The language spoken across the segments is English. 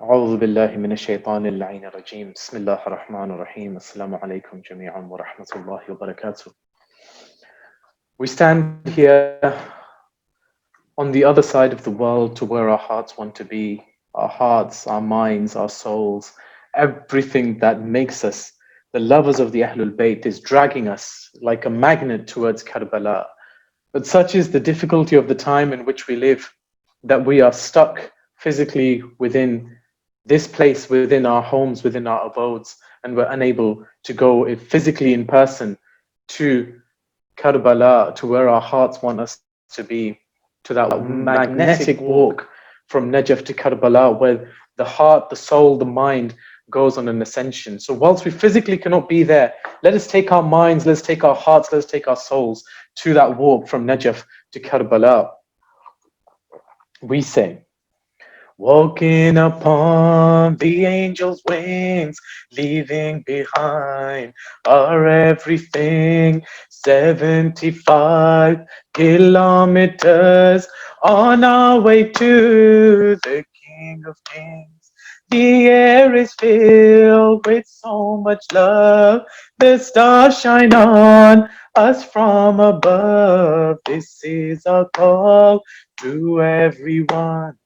أعوذ بالله من الشيطان اللعين الرجيم بسم الله الرحمن الرحيم السلام عليكم جميعا ورحمة الله وبركاته. We stand here on the other side of the world to where our hearts want to be, our hearts, our minds, our souls, everything that makes us the lovers of the Ahlul Bayt is dragging us like a magnet towards Karbala. But such is the difficulty of the time in which we live that we are stuck physically within this place, within our homes, within our abodes, and we're unable to go physically in person to Karbala, to where our hearts want us to be, to that magnetic walk from Najaf to Karbala, where the heart, the soul, the mind goes on an ascension. So, whilst we physically cannot be there, let us take our minds, let's take our hearts, let's take our souls to that walk from Najaf to Karbala. We say, walking upon the angel's wings, leaving behind our everything. 75 kilometers on our way to the King of Kings. The air is filled with so much love. The stars shine on us from above. This is a call to everyone.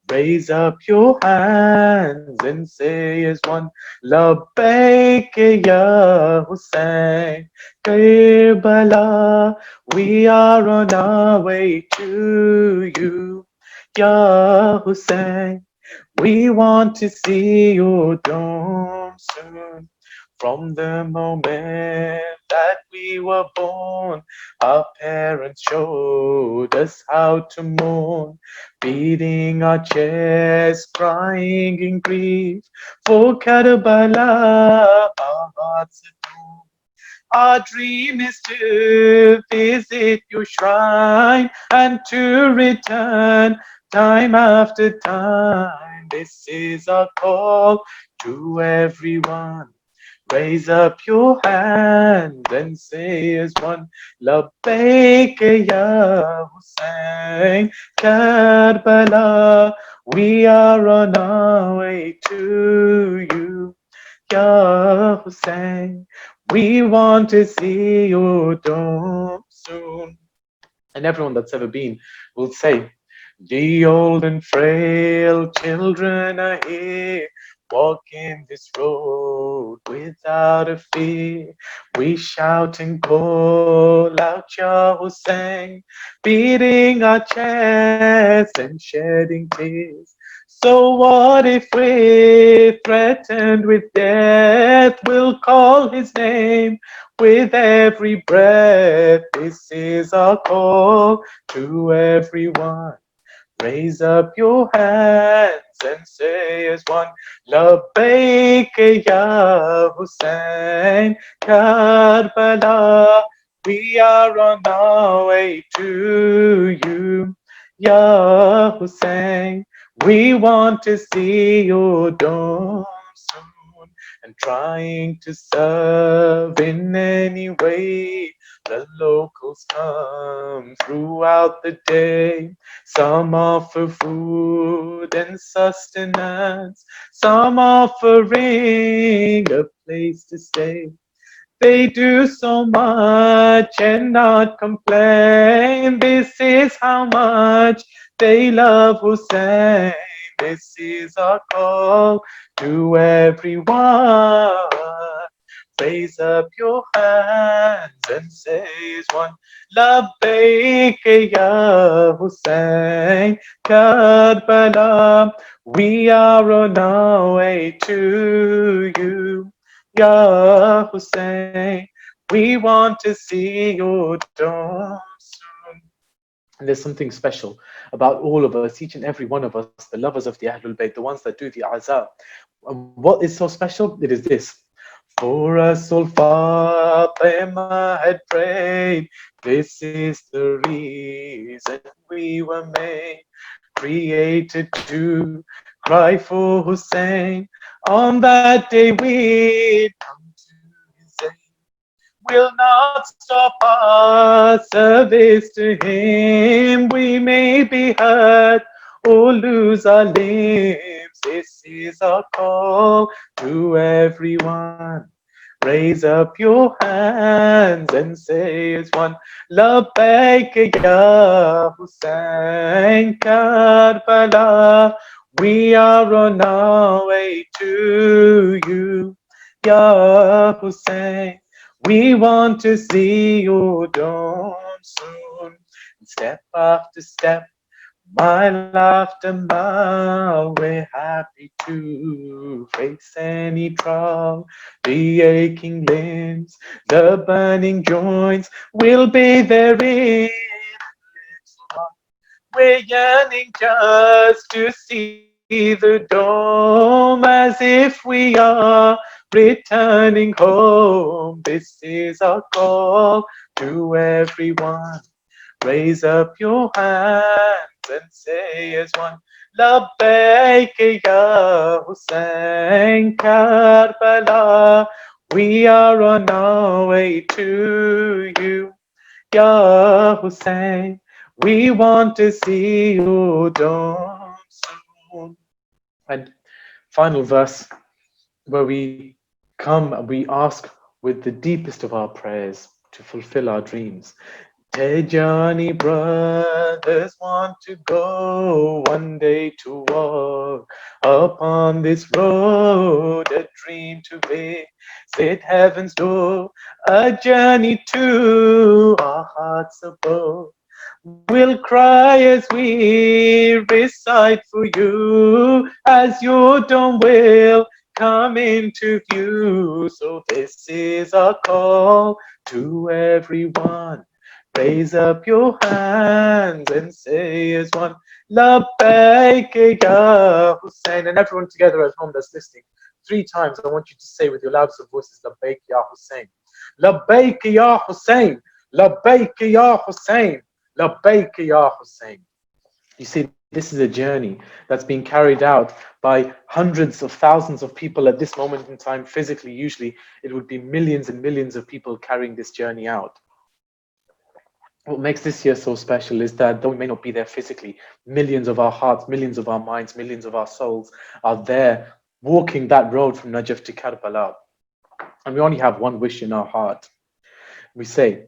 Raise up your hands and say as one, Labbaik ya Hussein, Karbala, we are on our way to you, Ya Hussein. We want to see your dome soon. From the moment that we were born, our parents showed us how to mourn, beating our chests, crying in grief. For Karbala, our hearts adore. Our dream is to visit your shrine and to return time after time. This is our call to everyone. Raise up your hand and say as one, Labbaik ya Hussein, Karbala, we are on our way to you, Ya Hussein. We want to see your dome soon. And everyone that's ever been will say, the old and frail children are here, walking this road without a fear. We shout and call out Ya Hussein, beating our chests and shedding tears. So what if we're threatened with death? We'll call his name with every breath. This is our call to everyone. Raise up your hands and say as one, Labbaik ya Hussein, Karbala, we are on our way to you, Ya Hussein. We want to see your dome soon, and trying to serve in any way. The locals come throughout the day. Some offer food and sustenance, some offering a place to stay. They do so much and not complain. This is how much they love Hussein. This is our call to everyone. Raise up your hands and say as one, Labbaik ya Hussein, Karbala, we are on our way to you, Ya Hussein. We want to see your dome soon. And there's something special about all of us, each and every one of us, the lovers of the Ahlul Bayt, the ones that do the Azab. What is so special? It is this. For us, all Fatima had prayed. This is the reason we were made, created to cry for Hussein. On that day we'd come to his aid. Will not stop our service to him. We may be hurt or lose our limbs, This is our call to everyone. Raise up your hands and say as one, Labbaik ya Hussein Karbala. We are on our way to you, Ya Hussein. We want to see your dawn soon. Step after step, mile after mile, we're happy to face any trial. The aching limbs, the burning joints, we'll be there in we're yearning just to see the dome as if we are returning home. This is our call to everyone. Raise up your hands and say as one, Labbaik ya Hussein Karbala. We are on our way to you, Ya Hussein. We want to see you dawn soon. And final verse where we come and we ask with the deepest of our prayers to fulfill our dreams. Tejani brothers want to go one day to walk upon this road, a dream to visit heaven's door, a journey to our hearts above. We'll cry as we recite for you, as your dawn will come into view. So this is our call to everyone. Raise up your hands and say as one, Labbaik ya Hussein. And everyone together at home that's listening, 3 times I want you to say with your loudest of voices, Labbaik ya Hussein. Labbaik ya Hussein. Labbaik ya Hussein. Labbaik ya Hussein. You see, this is a journey that's being carried out by hundreds of thousands of people at this moment in time physically. Usually, it would be millions and millions of people carrying this journey out. What makes this year so special is that though we may not be there physically, millions of our hearts, millions of our minds, millions of our souls are there walking that road from Najaf to Karbala. And we only have one wish in our heart. We say,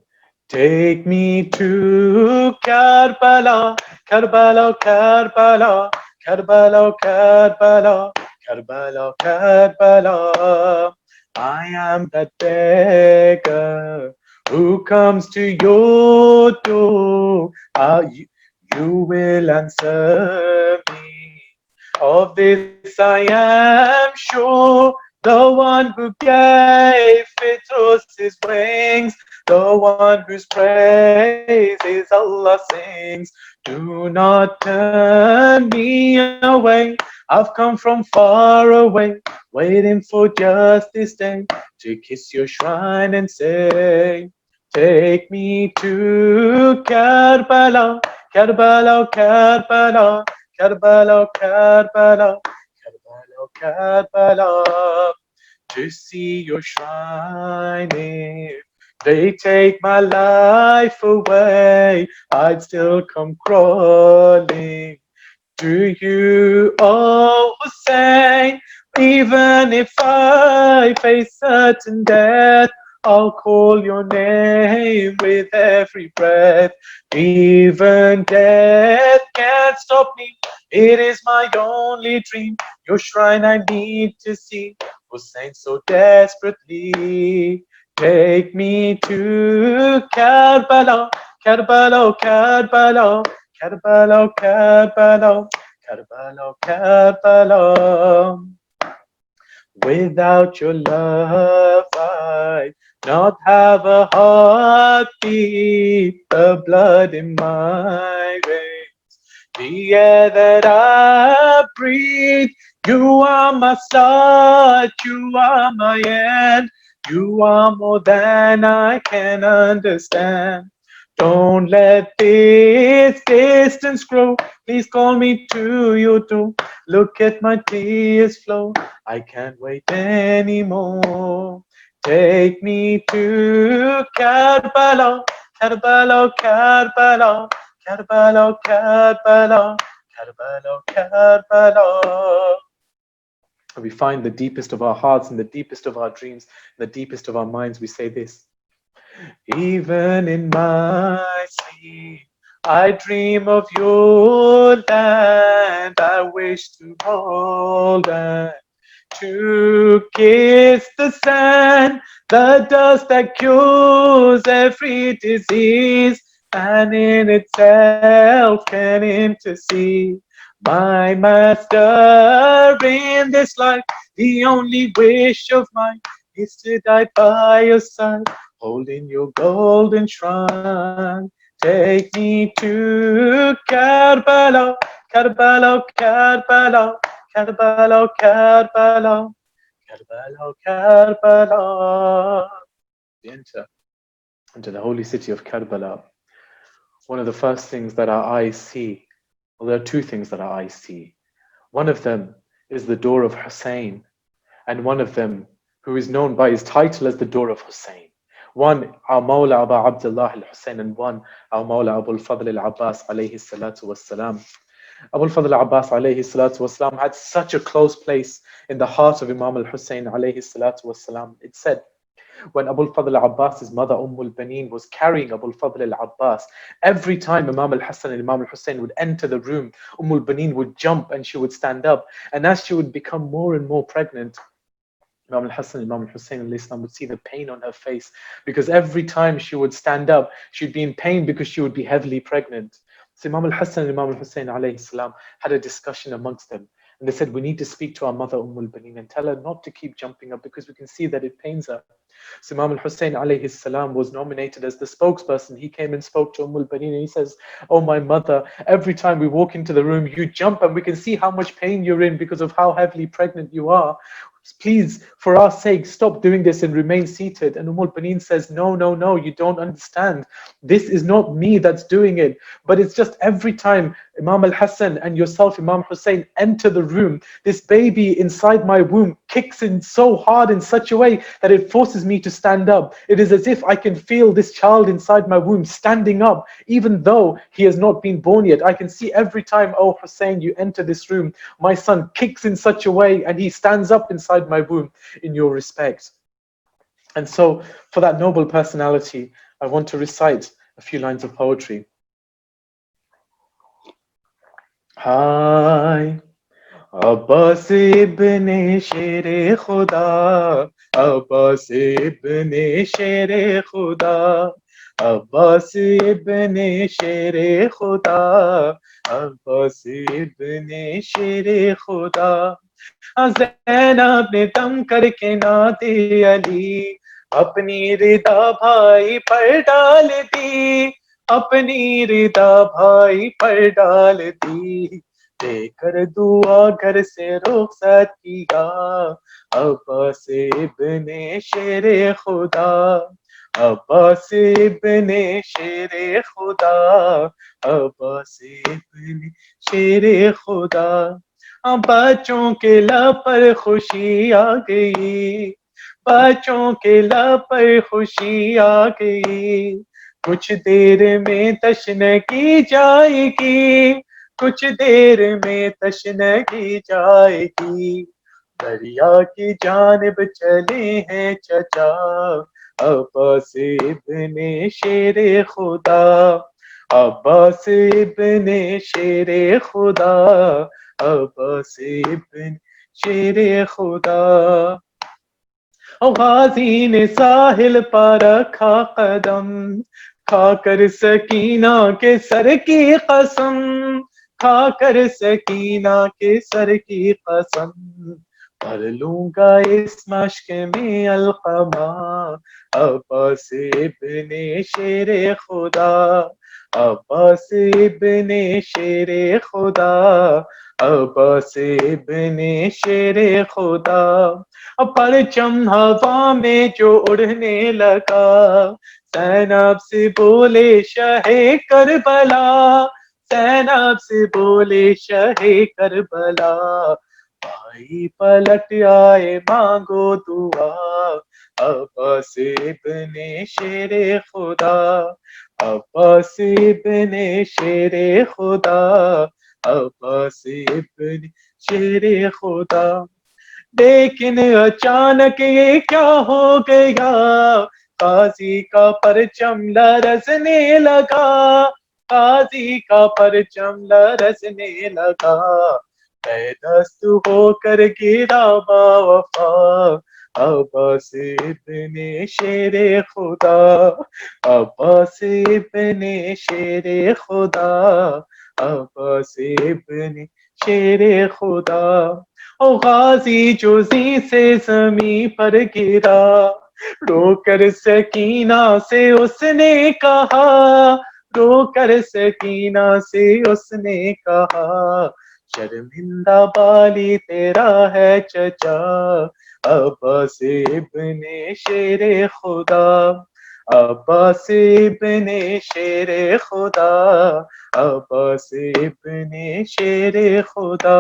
take me to Karbala, Karbala, Karbala, Karbala, Karbala, Karbala, Karbala. I am that beggar who comes to your door. You will answer me. Of this I am sure. The one who gave Petrus his wings, the one whose praises Allah sings. Do not turn me away. I've come from far away, waiting for just this day to kiss your shrine and say, take me to Karbala, Karbala, Karbala, Karbala, Karbala, Karbala, Karbala, to see your shrine. If they take my life away, I'd still come crawling to you, oh Hussein. Even if I face certain death, I'll call your name with every breath. Even death can't stop me. It is my only dream. Your shrine I need to see. Hussein so desperately. Take me to Karbala, Karbala, Karbala, Karbala, Karbala, Karbala, Karbala. Without your love, I'd not have a heartbeat, the blood in my veins, the air that I breathe. You are my start, you are my end, you are more than I can understand. Don't let this distance grow. Please call me to you too. Look at my tears flow. I can't wait anymore. Take me to Karbala, Karbala, Karbala, Karbala, Karbala, Karbala, Karbala. And we find the deepest of our hearts and the deepest of our dreams, the deepest of our minds, we say this: even in my sleep, I dream of your land. I wish to hold and to kiss the sand, the dust that cures every disease, and in itself can intercede. My master in this life, the only wish of mine is to die by your side, holding your golden shrine. Take me to Karbala, Karbala, Karbala, Karbala, Karbala, Karbala, Karbala. We enter into the holy city of Karbala. One of the first things that our eyes see, well, there are two things that our eyes see. One of them is the door of Hussein, and one of them who is known by his title as the door of Hussein. One, our Mawla Abu Abdullah al-Hussein, and one, our Mawla Abu al-Fadl al-Abbas alayhi salatu wassalam. Abu al-Fadl al-Abbas alayhi salatu wassalam had such a close place in the heart of Imam al-Hussein alayhi salatu wassalam. It said, when Abu al-Fadl al-Abbas's mother al-Baneen was carrying Abu al-Fadl al-Abbas, every time Imam al-Hassan and Imam al-Hussein would enter the room, al-Baneen would jump and she would stand up. And as she would become more and more pregnant, Imam al-Hassan and Imam al-Hussein would see the pain on her face, because every time she would stand up, she'd be in pain because she would be heavily pregnant. So Imam al-Hassan and Imam al-Hussein alayhi salam had a discussion amongst them. And they said, we need to speak to our mother Baneen and tell her not to keep jumping up because we can see that it pains her. So Imam al-Hussein alayhi salam was nominated as the spokesperson. He came and spoke to Baneen and he says, oh my mother, every time we walk into the room, you jump and we can see how much pain you're in because of how heavily pregnant you are. Please, for our sake, stop doing this and remain seated. And Baneen says, no, no, no, you don't understand. This is not me that's doing it, but it's just every time Imam al-Hassan and yourself, Imam Hussein, enter the room, this baby inside my womb kicks in so hard in such a way that it forces me to stand up. It is as if I can feel this child inside my womb standing up, even though he has not been born yet. I can see every time, oh Hussein, you enter this room, my son kicks in such a way and he stands up inside my womb in your respect. And so, for that noble personality, I want to recite a few lines of poetry. Hi, Abbas ibn Sher Khuda, Abbas ibn Sher Khuda, Abbas ibn Sher Khuda, Abbas ibn Sher Khuda. Zainab ने दम करके नाते अली अपनी रिदा भाई पर डाल दी, अपनी रिदा भाई पर डाल दी, देकर दुआ घर से रुखसत किया अब्बास इब्ने शेरे खुदा, अब्बास इब्ने शेरे खुदा, अब्बास इब्ने शेरे खुदा। बच्चों के लब पर खुशी आ गई, बच्चों के लब पर खुशी आ गई, कुछ देर में तशनगी जाएगी, कुछ देर में तशनगी जाएगी, दरिया की जानिब चले हैं चचा अब्बास इब्ने शेरे खुदा, अब्बास इब्ने शेरे खुदा, अब्बास इब्न शेरे खुदा। गाजी ने साहिल पर रखा कदम, खाकर सकीना के सर की कसम, खाकर सकीना के सर की कसम, भर लूंगा इस मश्क में अलकमा अब्बास इब्ने शेरे खुदा, अब्बास इब्ने शेरे खुदा, अब्बास इब्ने शेरे खुदा। परचम हवा में जो उड़ने लगा, ज़ैनब से बोले शाहे करबला, ज़ैनब से बोले शाहे करबला, भाई पलट आए मांगो दुआ अब्बास इब्ने शेरे खुदा, अब्बास इब्ने शेरे खुदा, अब्बास इब्ने शेरे खुदा। لیکن اچانک یہ کیا ہو گیا، قاضی کا پرچم لرزنے لگا، قاضی کا پرچم لرزنے لگا، اے دست ہو کر گرا با وفا، عباس ابن شیر خدا، عباس ابن شیر خدا، عباس ابن شیر خدا۔ او غازی جو زی سے زمین پر گرا، رو کر سکینہ سے اس نے کہا، رو کر سکینہ سے اس نے کہا، شرمندہ بالی تیرا ہے چچا، عباس ابن شیر خدا، عباس ابن شیر خدا، عباس ابن شیر خدا۔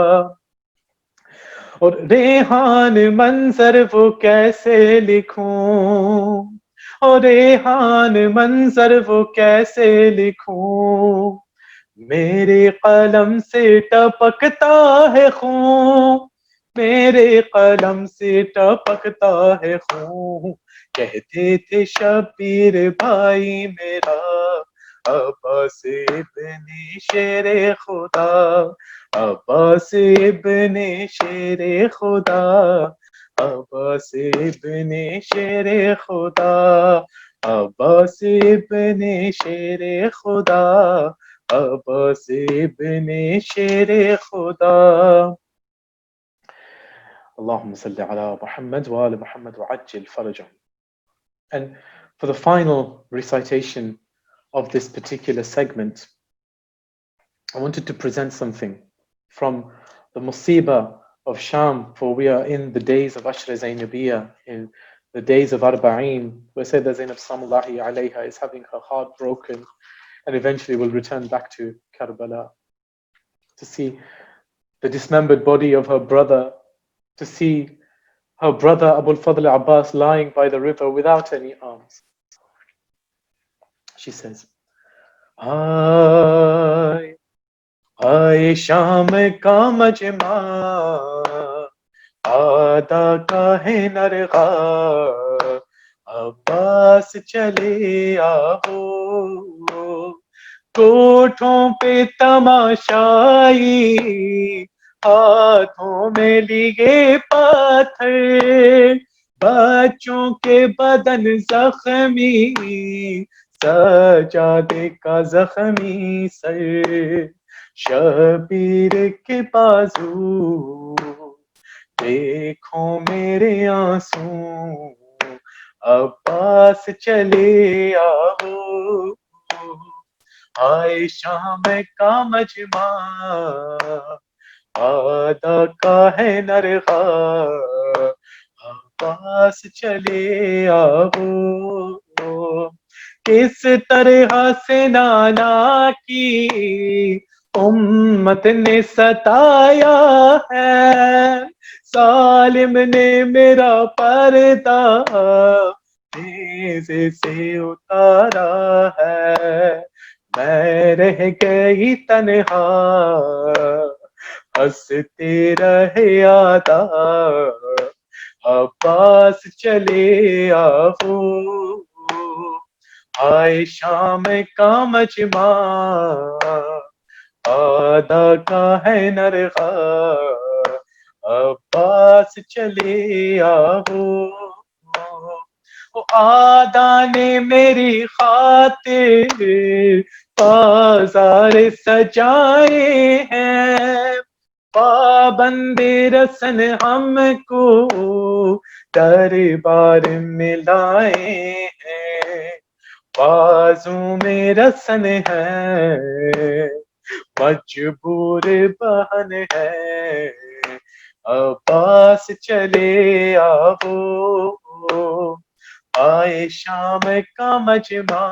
اور ریحان منظر وہ کیسے لکھوں، اور ریحان منظر وہ کیسے لکھوں، میرے قلم سے ٹپکتا ہے خون، میرے قلم سے ٹپکتا ہے خون، کہتے تھے شبیر بھائی میرا، عباس ابن شیر خدا، عباس ابن شیر خدا، عباس ابن شیر خدا، عباس ابن شیر خدا، عباس ابن شیر خدا۔ اللهم صل على محمد وآل محمد وعجل فرجهم. And for the final recitation of this particular segment, I wanted to present something from the Musibah of Sham, for we are in the days of Ashra Zainabiyya, in the days of Arba'een, where Sayyidah Zainab Salamullahi alayha is having her heart broken and eventually will return back to Karbala to see the dismembered body of her brother, to see her brother Abul Fadl Abbas lying by the river without any arms. She says, "Ay, ay Sham ka majma, آدھا کا ہے نرغا، عباس چلے آؤ، کوٹھوں پہ تماشائی، ہاتھوں میں لیے پاتھر، بچوں کے بدن زخمی، سجادے کا زخمی سر، شبیر کے بازو، دیکھو میرے آنسو، عباس چلے آؤ، آئے شام کا مجمع، آدھا کا ہے نرغا، عباس چلے آؤ۔ کس طرح سے نانا کی امت نے ستایا ہے، ظالم نے میرا پردہ نیزے سے اتارا ہے، میں رہ گئی تنہا ہنستے رہے آدا، عباس چلے آؤ، آئے شام کا مجمع، آدھا کا ہے نرغا، عباس چلے آؤ۔ آدھا نے میری خاطر بازار سجائے ہیں، پابند رسن ہم کو دربار میں لائے ہیں، بازو میں رسن ہے مجبور بہن ہے، عباس چلے آؤ، آئے شام کا مجمع،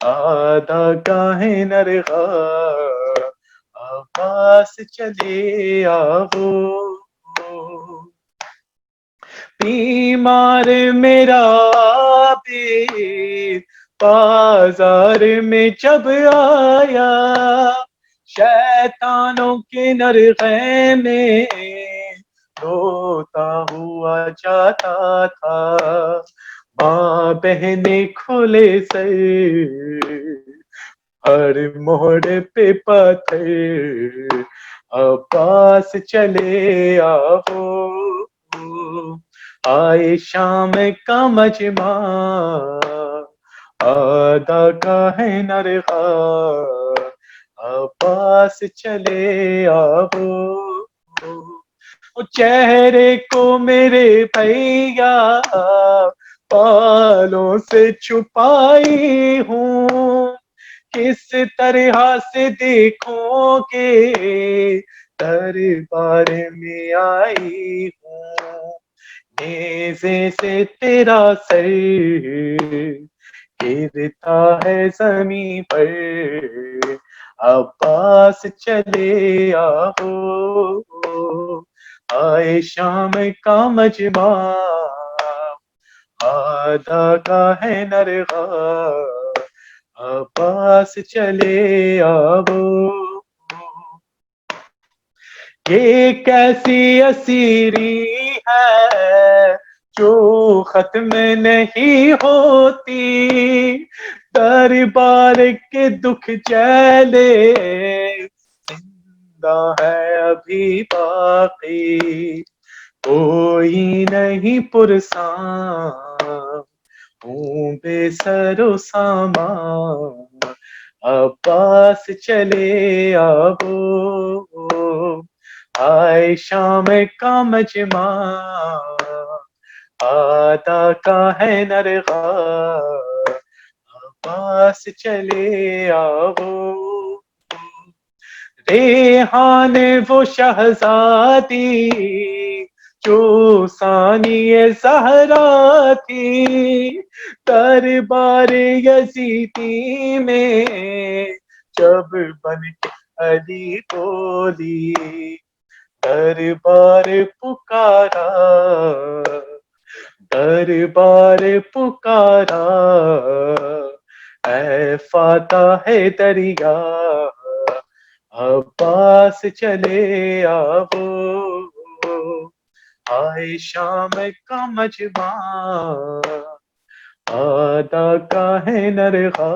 آدھا کا ہے نرغا، عباس چلے آؤ۔ بیمار میرا عابد بازار میں جب آیا، شیطانوں کے نرغے میں روتا ہوا جاتا تھا، ماں بہنیں کھلے سر، ہر موڑ پہ پتھر، عباس چلے آؤ، آئے شام کا مجمع، آدھا کا ہے نرغا، عباس چلے آؤ، چہرے کو میرے بھیا بالوں سے چھپائی ہوں، کس طرح سے دیکھوں گے دربار میں آئی ہوں، نیزے سے تیرا سر گرتا ہے زمین پر، عباس چلے آؤ، آئے شام کا مجمع، آدھا کا ہے نرغا، عباس چلے آؤ، یہ کیسی اسیری ہے جو ختم نہیں ہوتی، دربار کے دکھ چلے زندہ ہے ابھی باقی، کوئی نہیں پرساں ہوں بے سر و سامان، عباس چلے آؤ، آئے شام کا مجمع، آدھا کا ہے نرغا، عباس چلے آؤ، ریحان وہ شہزادی جو ثانی زہرا تھی، دربار یزیدی میں جب بن کے علی بولی، دربار پکارا، دربار پکارا، اے فاتح ہے دریا، عباس چلے آؤ، آئے شام کا مجمع، آدھا کا ہے نرغا،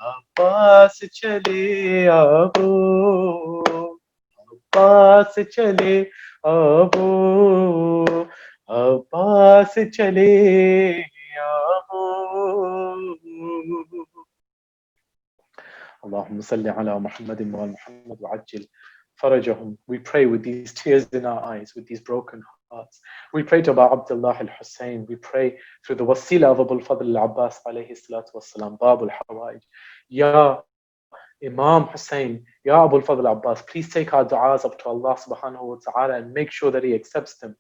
عباس چلے آؤ، عباس چلے آؤ، عباس چلے آؤ. اللهم صل على محمد وعلى محمد وعجل فرجهم. We pray with these tears in our eyes, with these broken hearts. We pray to Aba Abdullah al-Hussein. We pray through the wasila of Abu al-Fadl al-Abbas alayhi salatu wassalam, Bab al-Hawaij. Ya Imam Hussein, Ya Abu al-Fadl al-Abbas, please take our du'as up to Allah subhanahu wa ta'ala and make sure that He accepts them.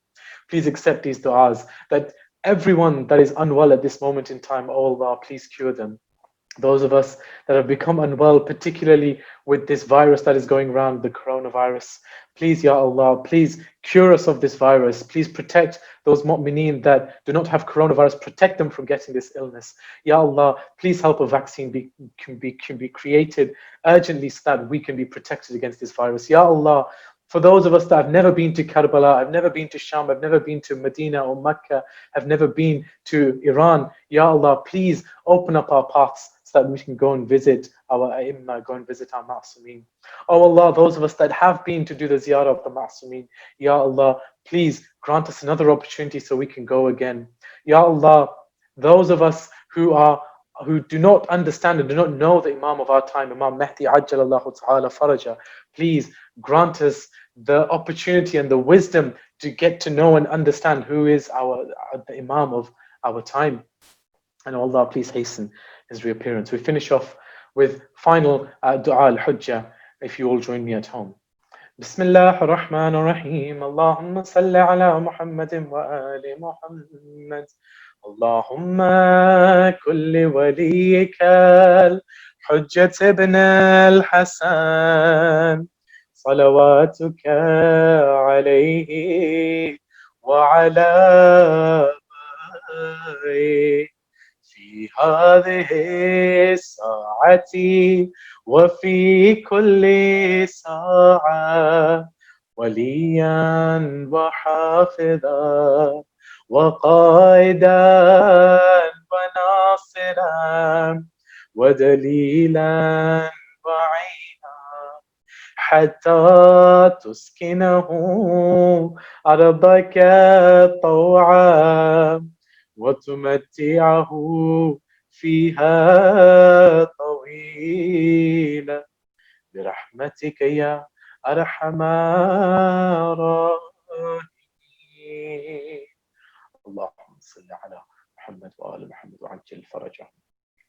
Please accept these du'as, that everyone that is unwell at this moment in time, oh Allah, please cure them. Those of us that have become unwell, particularly with this virus that is going around, the coronavirus, please, Ya Allah, please cure us of this virus. Please protect those mu'mineen that do not have coronavirus, protect them from getting this illness. Ya Allah, please help a vaccine can be created urgently so that we can be protected against this virus. Ya Allah, for those of us that have never been to Karbala, have never been to Sham, have never been to Medina or Mecca, have never been to Iran, Ya Allah, please open up our paths so that we can go and visit our A'immah, go and visit our Ma'asumeen. Oh Allah, those of us that have been to do the ziyarah of the Ma'asumeen, Ya Allah, please grant us another opportunity so we can go again. Ya Allah, those of us who do not understand and do not know the Imam of our time, Imam Mahdi Ajjalallahu Ta'ala Faraja, please grant us the opportunity and the wisdom to get to know and understand who is the Imam of our time. And Allah, please hasten his reappearance. We finish off with final dua al-hujjah, if you all join me at home. بسم الله الرحمن الرحيم اللهم صل على محمد وآل محمد اللهم كل وليك الحجة ابن الحسن صلواتك عليه وعلى آله في هذه الساعة وفي كل ساعة وليا وحافظا وقائدا وناصرا ودليلا وعينا، حتى تسكنه أرضك طوعا وتمتعه فيها طويلا، برحمتك يا أرحم الراحمين. اللهم صل على محمد وآل محمد وعجل فرجهم.